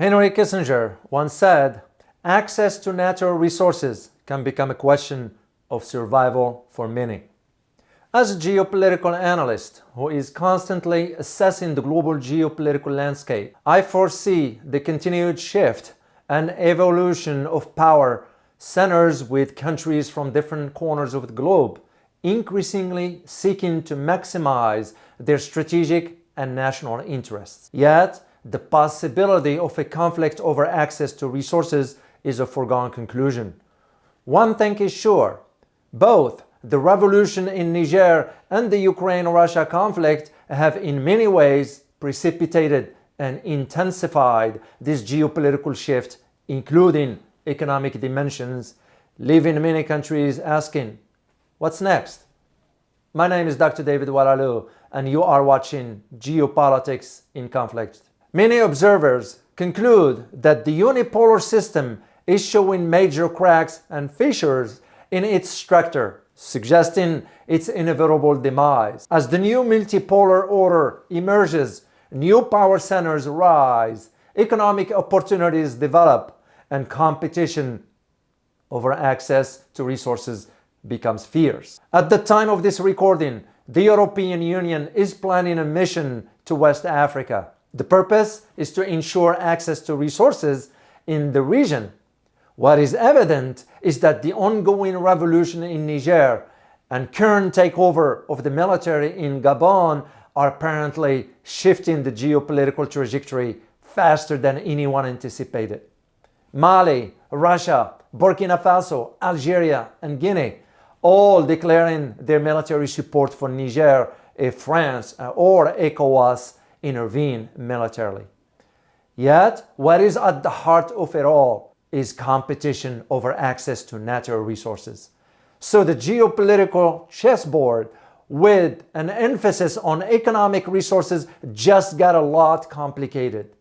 Henry Kissinger once said, "Access to natural resources can become a question of survival for many." As a geopolitical analyst who is constantly assessing the global geopolitical landscape, I foresee the continued shift and evolution of power centers with countries from different corners of the globe increasingly seeking to maximize their strategic and national interests. Yet, the possibility of a conflict over access to resources is a foregone conclusion. One thing is sure, both the revolution in Niger and the Ukraine-Russia conflict have in many ways precipitated and intensified this geopolitical shift, including economic dimensions, leaving many countries asking, what's next? My name is Dr. David Oualaalou, and you are watching Geopolitics in Conflict. Many observers conclude that the unipolar system is showing major cracks and fissures in its structure, suggesting its inevitable demise. As the new multipolar order emerges, new power centers rise, economic opportunities develop, and competition over access to resources becomes fierce. At the time of this recording, the European Union is planning a mission to West Africa. The purpose is to ensure access to resources in the region. What is evident is that the ongoing revolution in Niger and current takeover of the military in Gabon are apparently shifting the geopolitical trajectory faster than anyone anticipated. Mali, Russia, Burkina Faso, Algeria, and Guinea, all declaring their military support for Niger if France or ECOWAS intervene militarily. Yet, what is at the heart of it all is competition over access to natural resources. So the geopolitical chessboard, with an emphasis on economic resources, just got a lot complicated.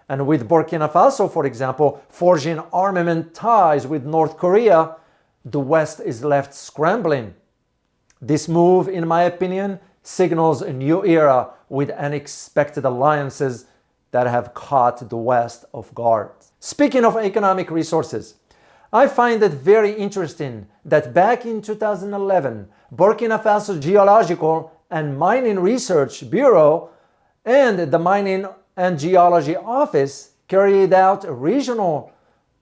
And with Burkina Faso, for example, forging armament ties with North Korea, the West is left scrambling. This move, in my opinion, signals a new era with unexpected alliances that have caught the West off guard. Speaking of economic resources, I find it very interesting that back in 2011, Burkina Faso Geological and Mining Research Bureau and the Mining and Geology Office carried out a regional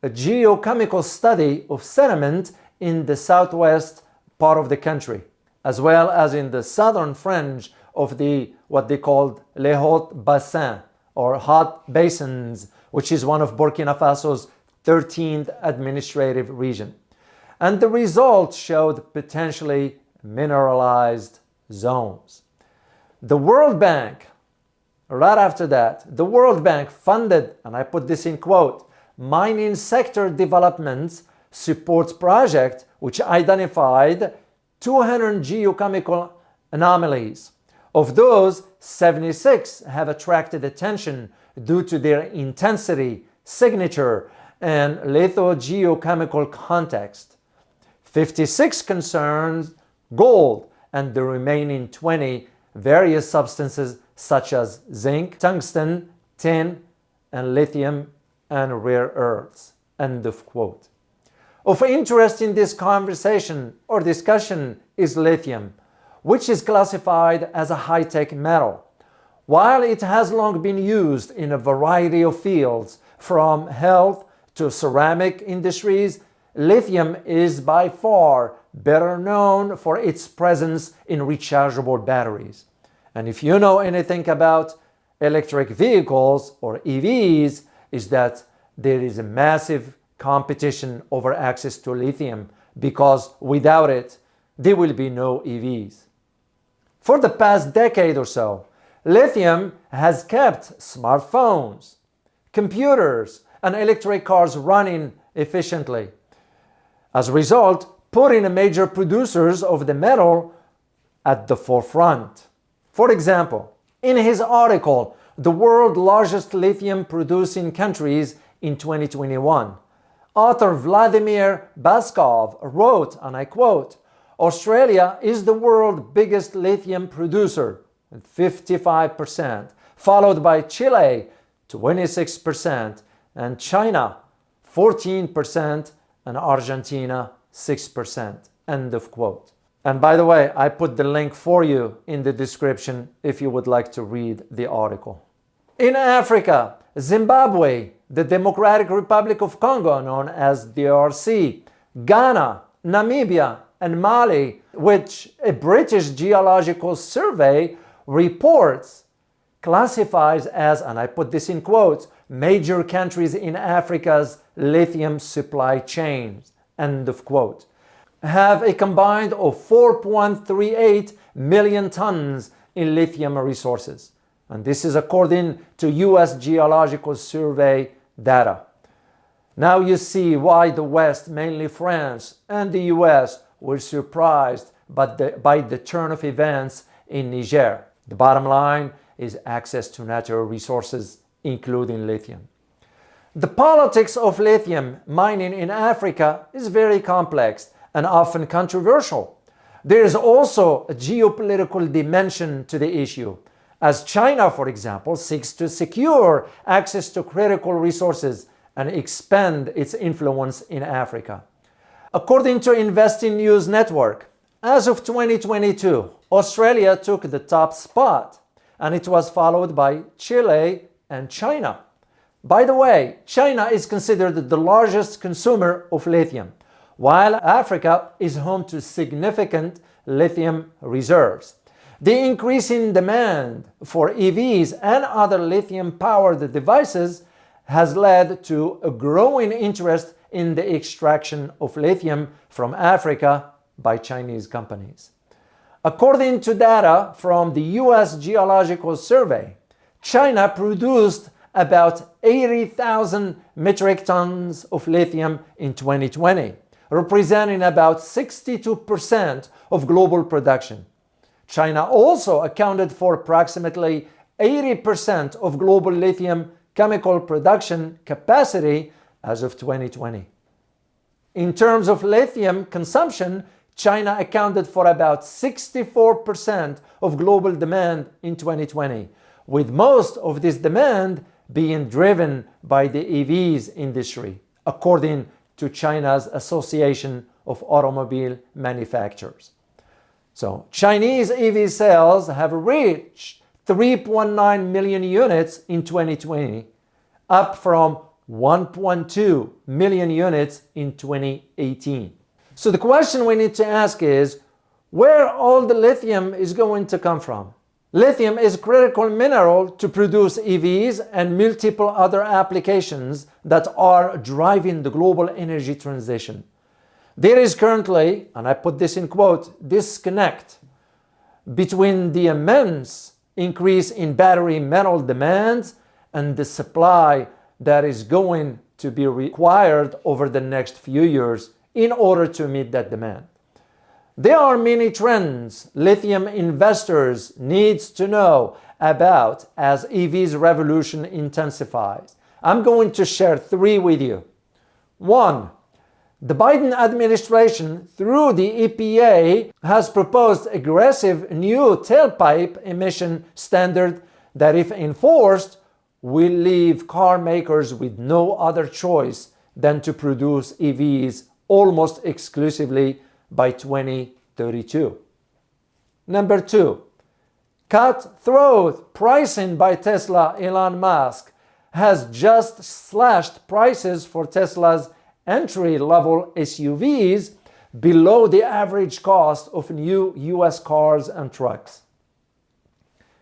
geochemical study of sediment in the southwest part of the country, as well as in the southern fringe of what they called les hauts bassins, or hot basins, which is one of Burkina Faso's 13th administrative region. And the results showed potentially mineralized zones. The World Bank, right after that, the World Bank funded, and I put this in quote, mining sector development supports project which identified 200 geochemical anomalies. Of those, 76 have attracted attention due to their intensity, signature, and lithogeochemical context. 56 concerns gold, and the remaining 20 various substances such as zinc, tungsten, tin, and lithium, and rare earths. End of quote. Of interest in this conversation or discussion is lithium, which is classified as a high-tech metal. While it has long been used in a variety of fields, from health to ceramic industries, lithium is by far better known for its presence in rechargeable batteries. And if you know anything about electric vehicles or EVs, is that there is a massive competition over access to lithium, because without it, there will be no EVs. For the past decade or so, lithium has kept smartphones, computers, and electric cars running efficiently. As a result, putting major producers of the metal at the forefront. For example, in his article, The World's Largest Lithium Producing Countries in 2021, author Vladimir Baskov wrote, and I quote, "Australia is the world's biggest lithium producer, 55%, followed by Chile, 26%, and China 14%, and Argentina 6%. End of quote. And by the way, I put the link for you in the description if you would like to read the article. In Africa, Zimbabwe, the Democratic Republic of Congo, known as DRC, Ghana, Namibia, and Mali, which a British Geological Survey reports classifies as, and I put this in quotes, major countries in Africa's lithium supply chains, end of quote, have a combined of 4.38 million tons in lithium resources. And this is according to US Geological Survey data. Now you see why the West, mainly France and the US, were surprised by the turn of events in Niger. The bottom line is access to natural resources, including lithium. The politics of lithium mining in Africa is very complex and often controversial. There is also a geopolitical dimension to the issue, as China, for example, seeks to secure access to critical resources and expand its influence in Africa. According to Investing News Network, as of 2022, Australia took the top spot, and it was followed by Chile and China. By the way, China is considered the largest consumer of lithium, while Africa is home to significant lithium reserves. The increasing demand for EVs and other lithium-powered devices has led to a growing interest in the extraction of lithium from Africa by Chinese companies. According to data from the US Geological Survey, China produced about 80,000 metric tons of lithium in 2020, representing about 62% of global production. China also accounted for approximately 80% of global lithium chemical production capacity as of 2020. In terms of lithium consumption, China accounted for about 64% of global demand in 2020, with most of this demand being driven by the EVs industry, according to China's Association of Automobile Manufacturers. So, Chinese EV sales have reached 3.9 million units in 2020, up from 1.2 million units in 2018. So the question we need to ask is, where all the lithium is going to come from? Lithium is a critical mineral to produce EVs and multiple other applications that are driving the global energy transition. There is currently, and I put this in quote, disconnect between the immense increase in battery metal demands and the supply that is going to be required over the next few years in order to meet that demand. There are many trends lithium investors need to know about as EV's revolution intensifies. I'm going to share three with you. One, the Biden administration, through the EPA, has proposed aggressive new tailpipe emission standard that, if enforced, will leave car makers with no other choice than to produce EVs almost exclusively by 2032. Number two, cutthroat pricing by Tesla. Elon Musk has just slashed prices for Tesla's entry-level SUVs below the average cost of new US cars and trucks.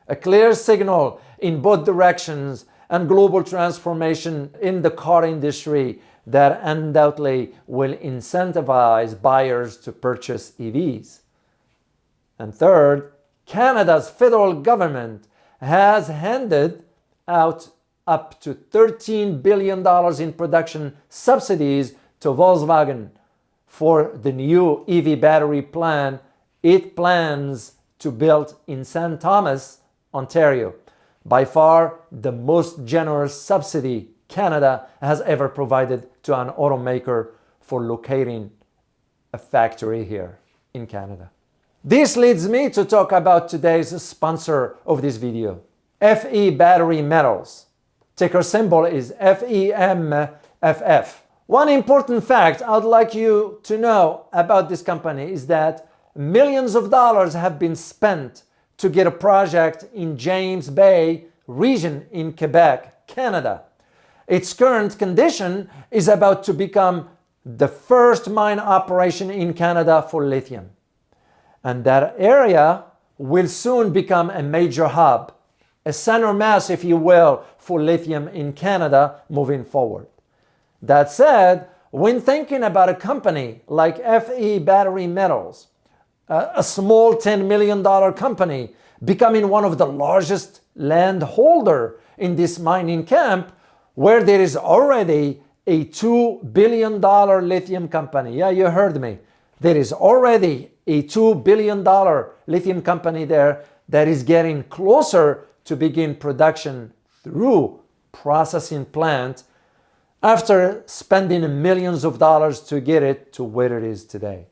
A clear signal in both directions and global transformation in the car industry that undoubtedly will incentivize buyers to purchase EVs. And third, Canada's federal government has handed out up to $13 billion in production subsidies to Volkswagen for the new EV battery plant it plans to build in St. Thomas, Ontario. By far the most generous subsidy Canada has ever provided to an automaker for locating a factory here in Canada. This leads me to talk about today's sponsor of this video, FE Battery Metals. Ticker symbol is FEMFF. One important fact I'd like you to know about this company is that millions of dollars have been spent to get a project in James Bay region in Quebec, Canada. Its current condition is about to become the first mine operation in Canada for lithium. And that area will soon become a major hub, a center mass, if you will, for lithium in Canada moving forward. That said, when thinking about a company like FE Battery Metals, a small $10 million company becoming one of the largest landholder in this mining camp, where there is already a $2 billion lithium company. Yeah, you heard me. There is already a $2 billion lithium company there that is getting closer to begin production through processing plant after spending millions of dollars to get it to where it is today.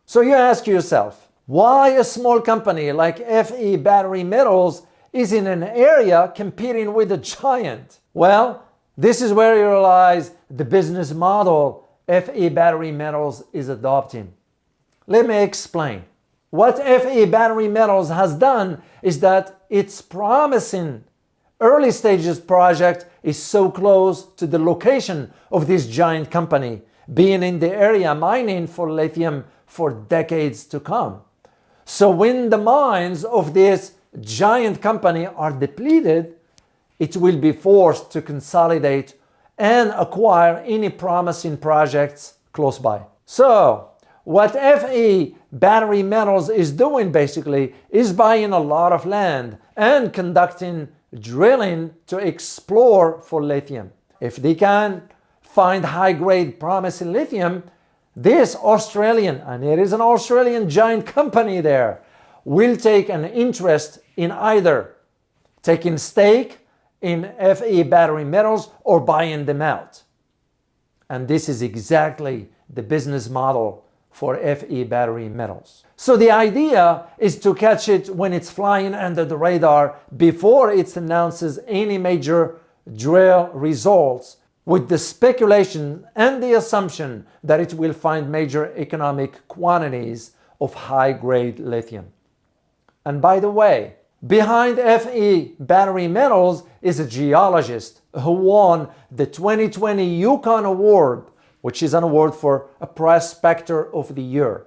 So you ask yourself, why a small company like FE Battery Metals is in an area competing with a giant? Well, this is where you realize the business model FE Battery Metals is adopting. Let me explain. What FE Battery Metals has done is that its promising early stages project is so close to the location of this giant company, being in the area mining for lithium for decades to come. So when the mines of this giant company are depleted, it will be forced to consolidate and acquire any promising projects close by. So what FE Battery Metals is doing basically is buying a lot of land and conducting drilling to explore for lithium. If they can find high-grade promising lithium, this Australian, and it is an Australian giant company there, will take an interest in either taking stake in FE Battery Metals or buying them out. And this is exactly the business model for FE Battery Metals. So the idea is to catch it when it's flying under the radar before it announces any major drill results, with the speculation and the assumption that it will find major economic quantities of high-grade lithium. And by the way, behind FE Battery Metals is a geologist who won the 2020 Yukon Award, which is an award for a prospector of the year.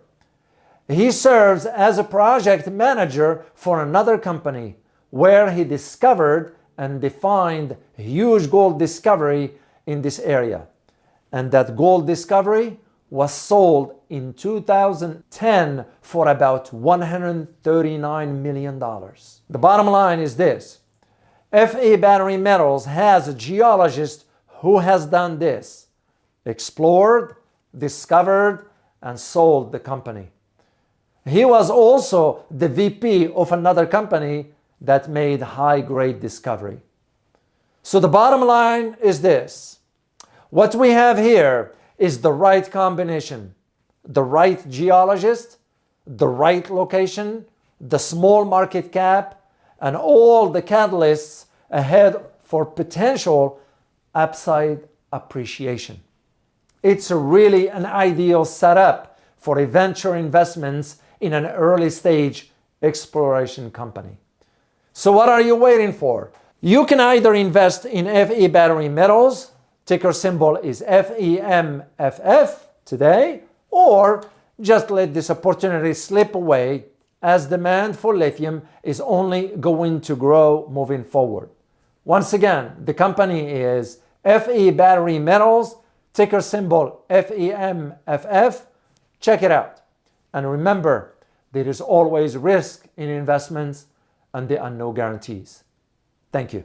He serves as a project manager for another company where he discovered and defined a huge gold discovery in this area. And that gold discovery was sold in 2010 for about $139 million. The bottom line is this: FE Battery Metals has a geologist who has done this: explored, discovered, and sold the company. He was also the VP of another company that made high-grade discovery. So the bottom line is this: what we have here is the right combination, the right geologist, the right location, the small market cap, and all the catalysts ahead for potential upside appreciation. It's really an ideal setup for a venture investments in an early stage exploration company. So what are you waiting for? You can either invest in FE Battery Metals, ticker symbol is FEMFF today, or just let this opportunity slip away, as demand for lithium is only going to grow moving forward. Once again, the company is FE Battery Metals, ticker symbol FEMFF. Check it out. And remember, there is always risk in investments and there are no guarantees. Thank you.